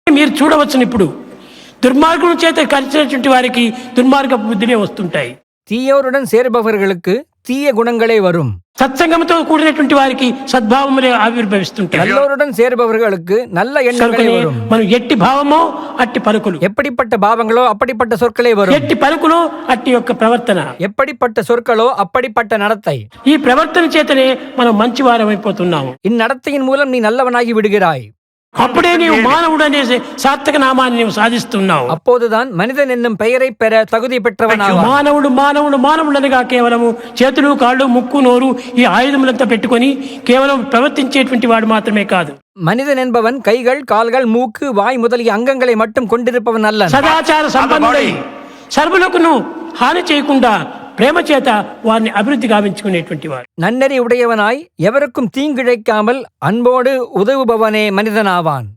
మీరు చూడవచ్చును. ఇప్పుడు దుర్మార్గుల చేత కలిసినటువంటి వారికి దుర్మార్గ బుద్ధినే వస్తుంటాయి. தீயோருடன் சேர்பவர்களுக்கு தீய குணங்களே வரும். సత్సంగంతో కూడినటువంటి వారికి సద్భావములే ఆవిర్భవిస్తుంటాయి. நல்லோருடன் சேர்பவர்களுக்கு நல்ல எண்ணங்களே வரும். మనం ఎట్టి భావమో అట్టి పలుకులు, எப்படிப்பட்ட பாவங்களோ அப்படிப்பட்ட சொற்களே வரும். ఎట్టి పలుకులో అట్టి యొక్క ప్రవర్తన, எப்படிப்பட்ட சொற்களோ அப்படிப்பட்ட நடத்தை. ఈ ప్రవర్తన చేతనే మనం మంచి వారం అయిపోతున్నాము. இந்நடத்தையின் மூலம் நீ நல்லவனாகி விடுகிறாய். అప్పుడే నీవు మానవుడు అనే సార్థక నామాన్ని నీవు సాధిస్తున్నావు. அப்போதுதான் மனிதன் என்னும் பெயரை பெற தகுதி பெற்றவனாவான். మానవుడు మానవుడు మానవుడు అనగా కేవలము చేతులు కాళ్ళు ముక్కు నోరు ఈ ఆయుధములంతా పెట్టుకొని కేవలం ప్రవర్తించేటువంటి వాడు మాత్రమే కాదు. மனிதன் என்பவன் கைகள் கால்கள் மூக்கு வாய் முதலிய அங்கங்களை மட்டும் கொண்டிருப்பவன் அல்ல. సదాచార సంపన్నుడై సర్వులకు హాని చేయకుండా ప్రేమ చేత వారిని అభివృద్ధి గావించుకునేటువంటి వాడు. நன்னெறி உடையவனாய் எவருக்கும் தீங்கிழைக்காமல் அன்போடு உதவுபவனே மனிதனாவான்.